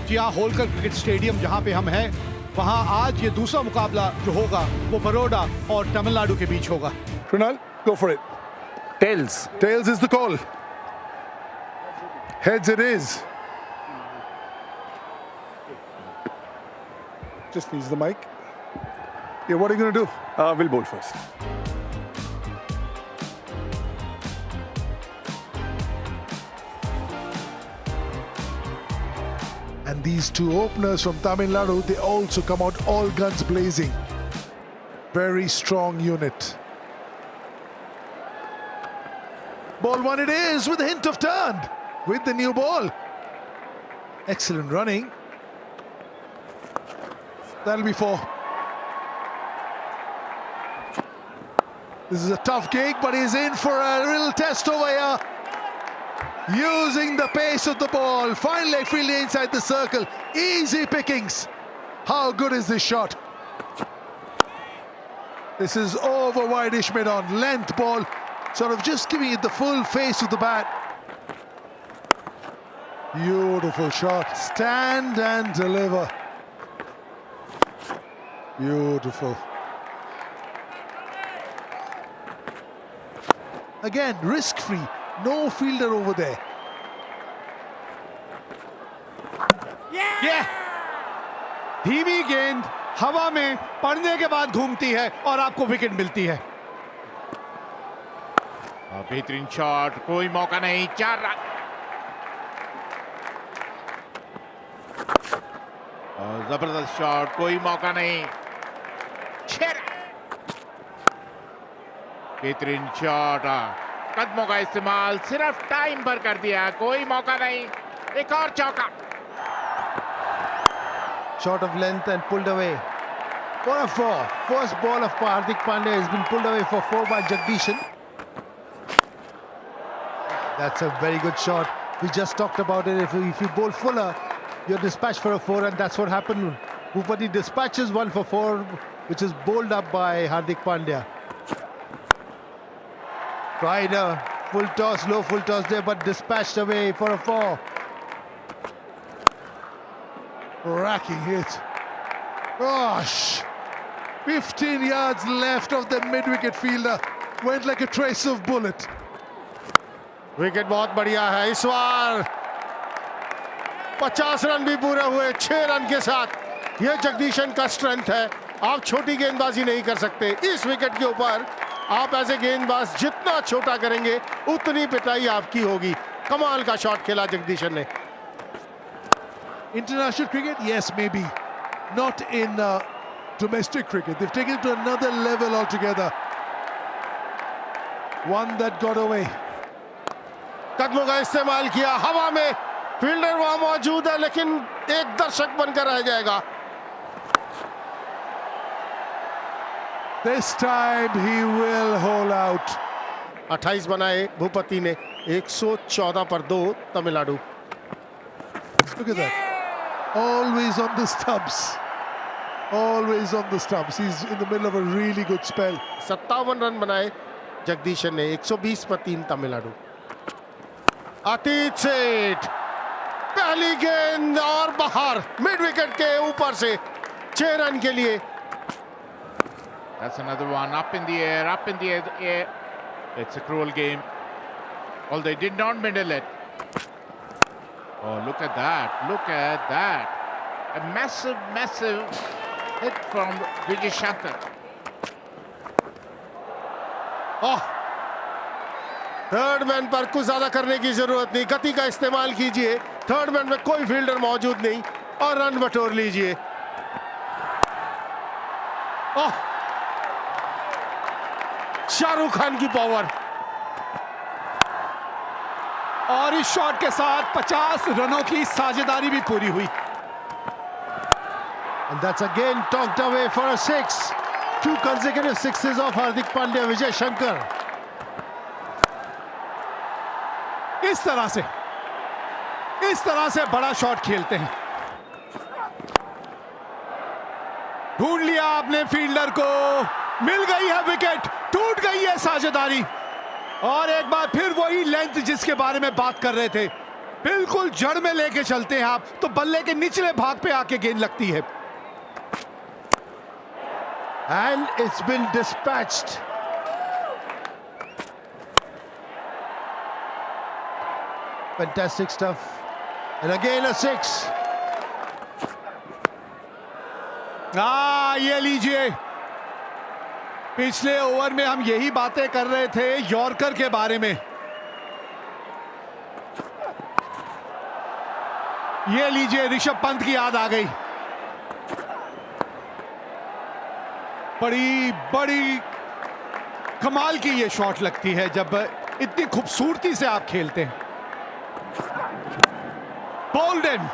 जी हाँ, Holkar cricket stadium जहाँ पे हम हैं, वहाँ आज ये दूसरा मुकाबला जो होगा वो बड़ौदा और तमिलनाडु के बीच होगा। Krunal, go for it. Tails. Tails is the call. Heads it is. Just needs the mic. Yeah, what are you going to do? We'll bowl first. And these two openers from Tamil Nadu, they also come out all guns blazing. Very strong unit. Ball one it is with a hint of turn with the new ball. Excellent running. That'll be four. This is a tough gig, but he's in for a little test over here. Using the pace of the ball, fine leg fielding inside the circle, easy pickings. How good is this shot? This is over wide-ish mid-on, length ball, sort of just giving it the full face of the bat. Beautiful shot, stand and deliver. Beautiful. Again, risk-free. No fielder over there. ये धीमी गेंद हवा में पड़ने के बाद घूमती है और आपको विकेट मिलती है। बेहतरीन शॉट, कोई मौका नहीं, 4 रन। जबरदस्त शॉट, कोई मौका नहीं, 6 रन। बेहतरीन शॉट, कदमों का इस्तेमाल सिर्फ टाइम पर कर दिया, कोई मौका नहीं, एक और चौका। Short of length and pulled away for a 4. First ball of Hardik Pandya has been pulled away for 4 by Jagdishan. That's a very good shot. We just talked about it. If you bowl fuller, you're dispatched for a 4, and that's what happened. Bhupati dispatches 1 for 4, which is bowled up by Hardik Pandya. Tried a full toss, low full toss there, but dispatched away for a 4. Racking hit. Gosh! 15 yards left of the mid-wicket fielder. Went like a trace of bullet. Wicket बहुत बढ़िया है इस बार। 50 run भी पूरे हुए 6 run के साथ। यह जगदीशन का स्ट्रेंथ है। आप छोटी गेंदबाजी नहीं कर सकते। इस विकेट के ऊपर आप ऐसे गेंदबाज जितना छोटा करेंगे उतनी पिटाई आपकी होगी। कमाल का शॉट खेला जगदीशन ने। International cricket, yes, maybe. Not in domestic cricket. They've taken it to another level altogether. One that got away. कदमों का इस्तेमाल किया, हवा में फील्डर वहां मौजूद है लेकिन एक दर्शक बनकर रह जाएगा। This time he will hold out. 28 बनाए भूपति ने, 114 पर 2 Tamil Nadu. Look at that. Always on the stumps. Always on the stumps. He's in the middle of a really good spell. 57 run बनाए जगदीशन ने, 120 पर 3 तमिलनाडु। अतीत सेठ पहली गेंद और बाहर, मिड विकेट के ऊपर से 6 रन के लिए। That's another one, up in the air, up in the air. It's a cruel game. Well, they did not middle it. Oh, look at that, look at that. A massive, massive hit from Vijay Shankar. Oh, third man पर कुछ ज्यादा करने की जरूरत नहीं, गति का इस्तेमाल कीजिए। थर्ड मैन में कोई फील्डर मौजूद नहीं और रन बटोर लीजिए। ओह, शाहरुख खान की पावर। और इस शॉट के साथ 50 रनों की साझेदारी भी पूरी हुई। And that's again talked away for a 6. 2 consecutive sixes of Hardik Pandya, Vijay Shankar. इस तरह से बड़ा शॉट खेलते हैं। ढूंढ लिया आपने फील्डर को, मिल गई है विकेट, टूट गई है साझेदारी और एक बार फिर वही लेंथ जिसके बारे में बात कर रहे थे, बिल्कुल जड़ में लेके चलते हैं आप तो बल्ले के निचले भाग पे आके गेंद लगती है। And it's been dispatched. Fantastic stuff. And again a 6. ये लीजिए, पिछले ओवर में हम यही बातें कर रहे थे यॉर्कर के बारे में। ये लीजिए, ऋषभ पंत की याद आ गई। बड़ी बड़ी कमाल की ये शॉट लगती है जब इतनी खूबसूरती से आप खेलते हैं। बोल्डन,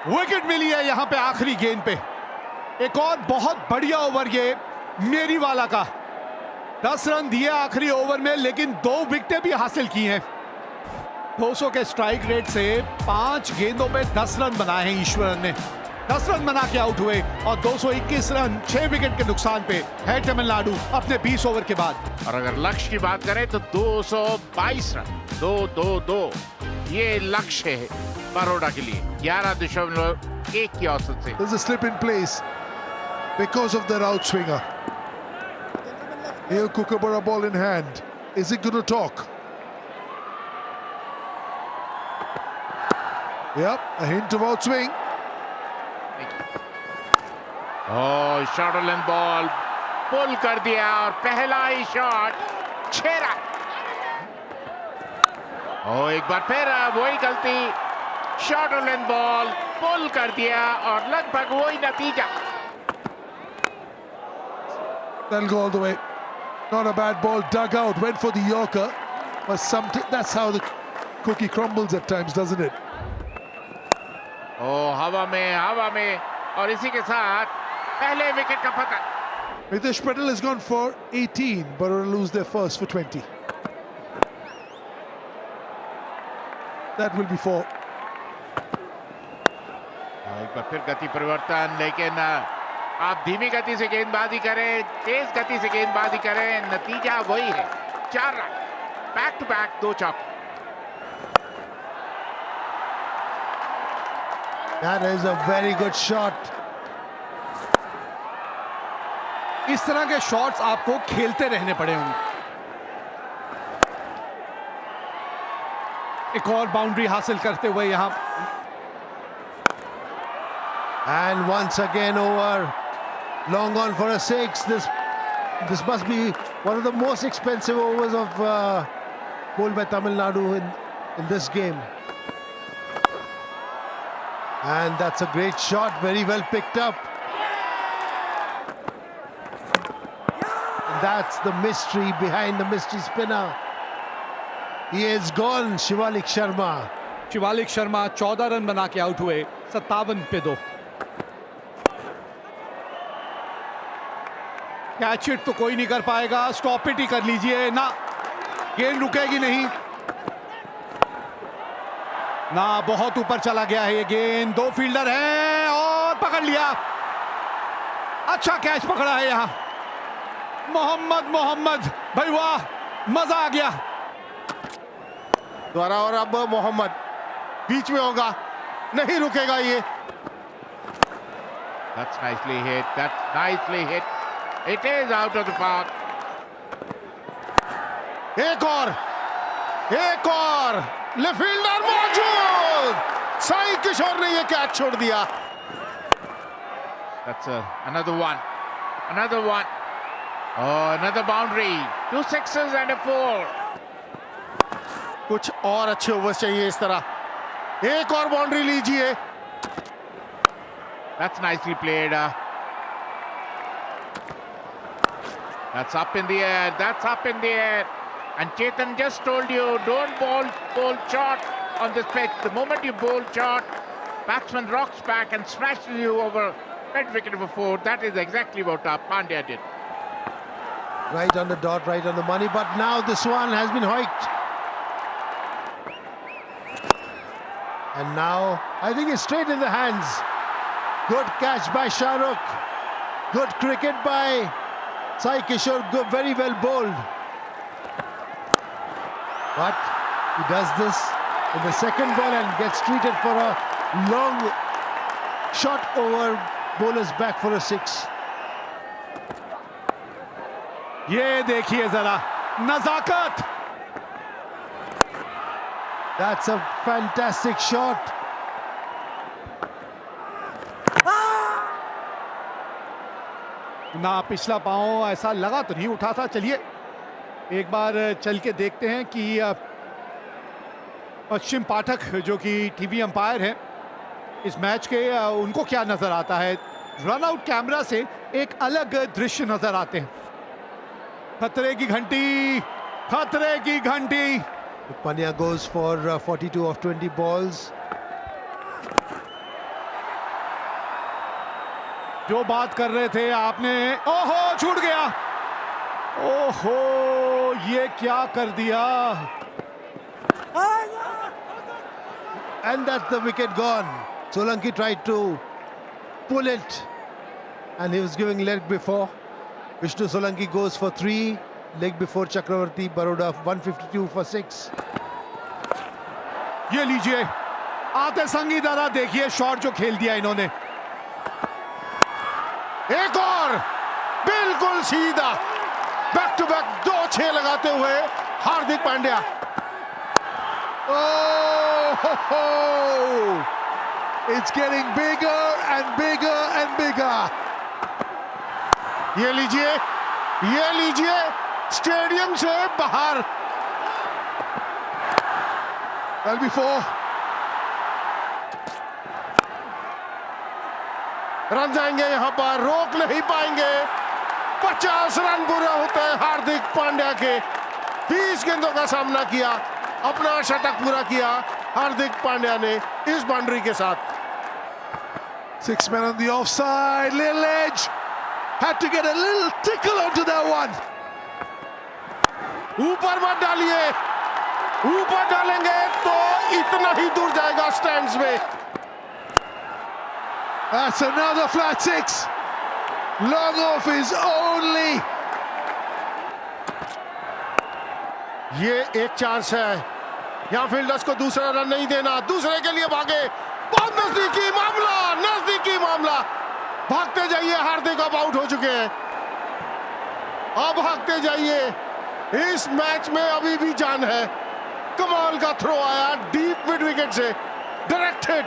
विकेट मिली है यहां पे आखिरी गेंद पे। एक और बहुत बढ़िया ओवर ये मेरी वाला का। 10 रन दिए आखिरी ओवर में, लेकिन 2 विकेटें भी हासिल की हैं। 200 के स्ट्राइक रेट से 5 गेंदों पे 10 रन बनाए हैं ईश्वरन ने। 10 रन बना के आउट हुए और 221 रन 6 विकेट के नुकसान पे है तमिलनाडु अपने 20 ओवर के बाद। और अगर लक्ष्य की बात करें तो 222 रन, 2-2-2 ये लक्ष्य है बड़ौदा के लिए 11.1 की औसत से। There's a slip in place because of their outswinger. Here Kookaburra ball in hand. Is it going to talk? Yep, a hint of outswing. Short length ball pull कर दिया और पहला ही शॉट 6 रन। एक बार फिर वही गलती, शॉर्ट लेंथ बॉल पुल कर दिया और लगभग वही नतीजा। That'll go all the way. Not a bad ball, dug out, went for the Yorker, but that's how the cookie crumbles at times, doesn't it? हवा में और इसी के साथ पहले विकेट का पतन। Mitesh Patel has gone for 18, but will lose their first for 20. That will be 4. एक बार फिर गति परिवर्तन, लेकिन आप धीमी गति से गेंदबाजी करें, तेज गति से गेंदबाजी करें, नतीजा वही है 4 रन। बैक टू बैक 2 चौके। That is a very good shot. इस तरह के शॉट्स आपको खेलते रहने पड़े होंगे। एक और बाउंड्री हासिल करते हुए यहां। And once again over. Long on for a 6. This must be one of the most expensive overs of bowled by Tamil Nadu in this game. And that's a great shot, very well picked up. And that's the mystery behind the mystery spinner. He is gone, Shivalik Sharma. Shivalik Sharma 14 run बना के out हुए 57 पे 2। Catch hit तो कोई नहीं कर पाएगा, stop it ही कर लीजिए ना, गेंद रुकेगी नहीं ना। बहुत ऊपर चला गया है ये गेंद, 2 फील्डर हैं और पकड़ लिया। अच्छा कैच पकड़ा है यहां मोहम्मद भाई, वाह, मजा आ गया। द्वारा और अब मोहम्मद बीच में होगा, नहीं रुकेगा ये। That's nicely hit. It is out of the park. एक और लेफ्ट फील्डर मौजूद, साई किशोर ने ये कैच छोड़ दिया। That's another one. Oh, another boundary. 2 sixes and a 4. कुछ और अच्छे ओवर्स चाहिए इस तरह। एक और बाउंड्री लीजिए। That's nicely played. That's up in the air. And Chetan just told you, don't bowl short on this pitch. The moment you bowl short, batsman rocks back and smashes you over mid wicket for 4. That is exactly what Pandya did. Right on the dot, right on the money. But now this one has been hoiked. And now I think it's straight in the hands. Good catch by Shah Rukh. Good cricket by Sai Kishore, very well bowled. But he does this in the second ball and gets treated for a long shot over bowler's back for a 6. ये देखिए जरा नजाकत. That's a fantastic shot. ना पिछला पांव ऐसा लगा तो नहीं उठा था. चलिए एक बार चल के देखते हैं कि पश्चिम पाठक जो कि टीवी अंपायर हैं इस मैच के, उनको क्या नजर आता है. रन आउट कैमरा से एक अलग दृश्य नजर आते हैं. खतरे की घंटी, खतरे की घंटी. Pandya goes for 42 of 20 balls. जो बात कर रहे थे आपने, ओहो छूट गया. ओहो ये क्या कर दिया. And that's the wicket gone. Solanki tried to pull it and he was giving leg before. Vishnu Solanki goes for 3, leg before Chakravarti. Baroda 152 for 6. ये लीजिए आते संगी दादा, देखिए शॉट जो खेल दिया इन्होंने. एक और बिल्कुल सीधा बैक टू बैक 2 6 लगाते हुए Hardik Pandya. Oh, ho, ho. It's getting bigger and bigger and bigger. ये लीजिए स्टेडियम से बाहर. That'll be 4. रन जाएंगे यहां पर, रोक नहीं पाएंगे. 50 रन पूरे होते हैं हार्दिक पांड्या के. 20 गेंदों का सामना किया, अपना शतक पूरा किया हार्दिक पांड्या ने इस बाउंड्री के साथ. 6 men on the offside. Little edge. Had to get a little tickle onto that one. ऊपर मत डालिए, ऊपर डालेंगे तो इतना ही दूर जाएगा स्टैंड्स में. That's another flat 6. Long off is only. ये एक चांस है, यहां फील्डर्स को दूसरा रन नहीं देना. दूसरे के लिए भागे, बहुत नजदीकी मामला. भागते जाइए, हार्दिक अब आउट हो चुके हैं. अब भागते जाइए, इस मैच में अभी भी जान है. कमाल का थ्रो आया डीप मिड विकेट से, direct hit.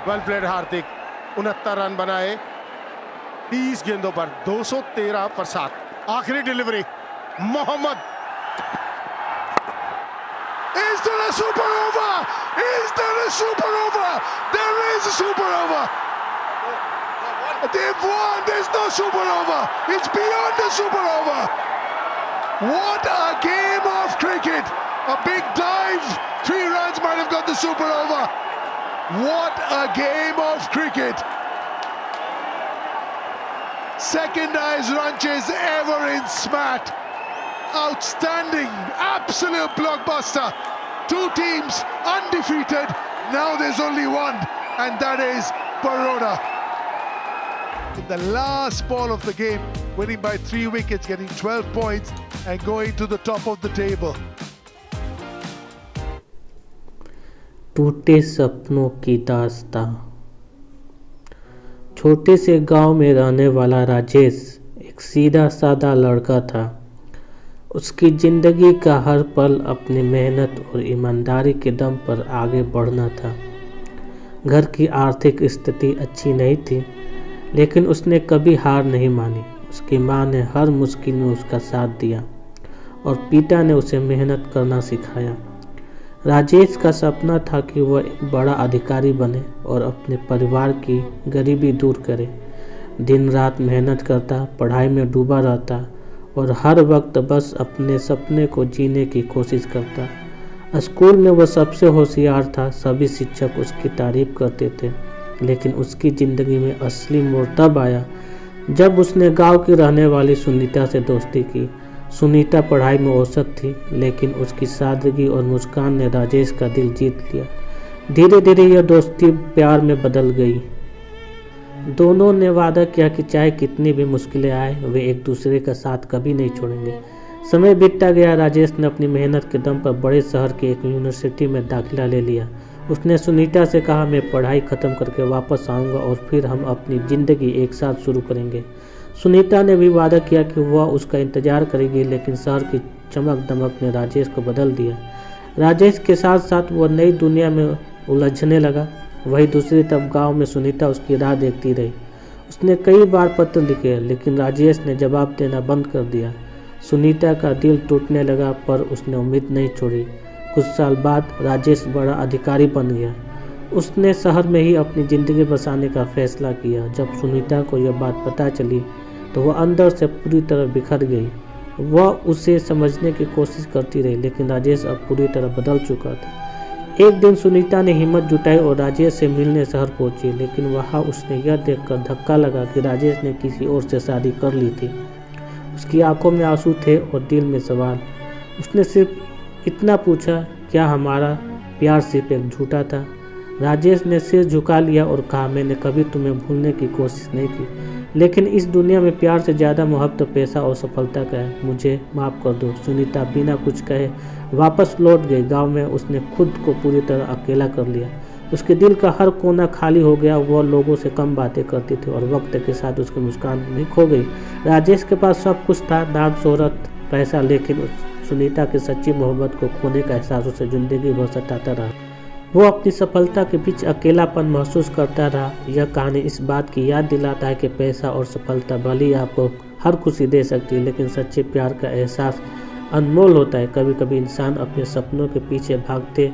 Well played Hardik. 69 run बनाए 30 गेंदों पर, 213 पर 7. आखिरी delivery Mohammed. Is there a super over? Is there a super over? There is a super over. They've won. There's no super over. It's beyond the super over. What a game of cricket. A big dive. 3 runs might have got the super over. What a game of cricket. Second highest run chase ever in SMAT. Outstanding, absolute blockbuster. 2 teams undefeated. Now there's only one, and that is Baroda. In the last ball of the game, winning by 3 wickets, getting 12 points and going to the top of the table. टूटे सपनों की दास्तां। छोटे से गांव में रहने वाला राजेश एक सीधा साधा लड़का था। उसकी ज़िंदगी का हर पल अपनी मेहनत और ईमानदारी के दम पर आगे बढ़ना था। घर की आर्थिक स्थिति अच्छी नहीं थी, लेकिन उसने कभी हार नहीं मानी। उसकी माँ ने हर मुश्किल में उसका साथ दिया और पिता ने उसे मेहनत करना सिखाया। राजेश का सपना था कि वह एक बड़ा अधिकारी बने और अपने परिवार की गरीबी दूर करे। दिन रात मेहनत करता, पढ़ाई में डूबा रहता और हर वक्त बस अपने सपने को जीने की कोशिश करता। स्कूल में वह सबसे होशियार था, सभी शिक्षक उसकी तारीफ करते थे। लेकिन उसकी ज़िंदगी में असली मोड़ तब आया जब उसने गांव की रहने वाली सुनीता से दोस्ती की। सुनीता पढ़ाई में औसत थी, लेकिन उसकी सादगी और मुस्कान ने राजेश का दिल जीत लिया। धीरे धीरे यह दोस्ती प्यार में बदल गई। दोनों ने वादा किया कि चाहे कितनी भी मुश्किलें आए, वे एक दूसरे का साथ कभी नहीं छोड़ेंगे। समय बीतता गया। राजेश ने अपनी मेहनत के दम पर बड़े शहर की एक यूनिवर्सिटी में दाखिला ले लिया। उसने सुनीता से कहा, मैं पढ़ाई ख़त्म करके वापस आऊँगा और फिर हम अपनी ज़िंदगी एक साथ शुरू करेंगे। सुनीता ने भी वादा किया कि वह उसका इंतज़ार करेगी, लेकिन शहर की चमक दमक ने राजेश को बदल दिया। राजेश के साथ साथ वह नई दुनिया में उलझने लगा। वही दूसरी तरफ गांव में सुनीता उसकी राह देखती रही। उसने कई बार पत्र लिखे, लेकिन राजेश ने जवाब देना बंद कर दिया। सुनीता का दिल टूटने लगा, पर उसने उम्मीद नहीं छोड़ी। कुछ साल बाद राजेश बड़ा अधिकारी बन गया। उसने शहर में ही अपनी ज़िंदगी बसाने का फैसला किया। जब सुनीता को यह बात पता चली तो वह अंदर से पूरी तरह बिखर गई। वह उसे समझने की कोशिश करती रही, लेकिन राजेश अब पूरी तरह बदल चुका था। एक दिन सुनीता ने हिम्मत जुटाई और राजेश से मिलने शहर पहुंची, लेकिन वहां उसने यह देखकर धक्का लगा कि राजेश ने किसी और से शादी कर ली थी। उसकी आंखों में आंसू थे और दिल में सवाल। उसने सिर्फ इतना पूछा, क्या हमारा प्यार सिर्फ एक झूठा था? राजेश ने सिर झुका लिया और कहा, मैंने कभी तुम्हें भूलने की कोशिश नहीं की, लेकिन इस दुनिया में प्यार से ज़्यादा मोहब्बत पैसा और सफलता का है। मुझे माफ़ कर दो। सुनीता बिना कुछ कहे वापस लौट गई। गांव में उसने खुद को पूरी तरह अकेला कर लिया। उसके दिल का हर कोना खाली हो गया। वह लोगों से कम बातें करती थी और वक्त के साथ उसकी मुस्कान भी खो गई। राजेश के पास सब कुछ था, नाम, शोहरत, पैसा, लेकिन सुनीता की सच्ची मोहब्बत को खोने का एहसास उसे जिंदगी भर सताता रहा। वो अपनी सफलता के बीच अकेलापन महसूस करता रहा। यह कहानी इस बात की याद दिलाता है कि पैसा और सफलता भले ही आपको हर खुशी दे सकती है, लेकिन सच्चे प्यार का एहसास अनमोल होता है। कभी कभी इंसान अपने सपनों के पीछे भागते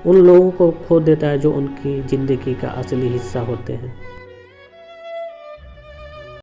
उन लोगों को खो देता है जो उनकी ज़िंदगी का असली हिस्सा होते हैं।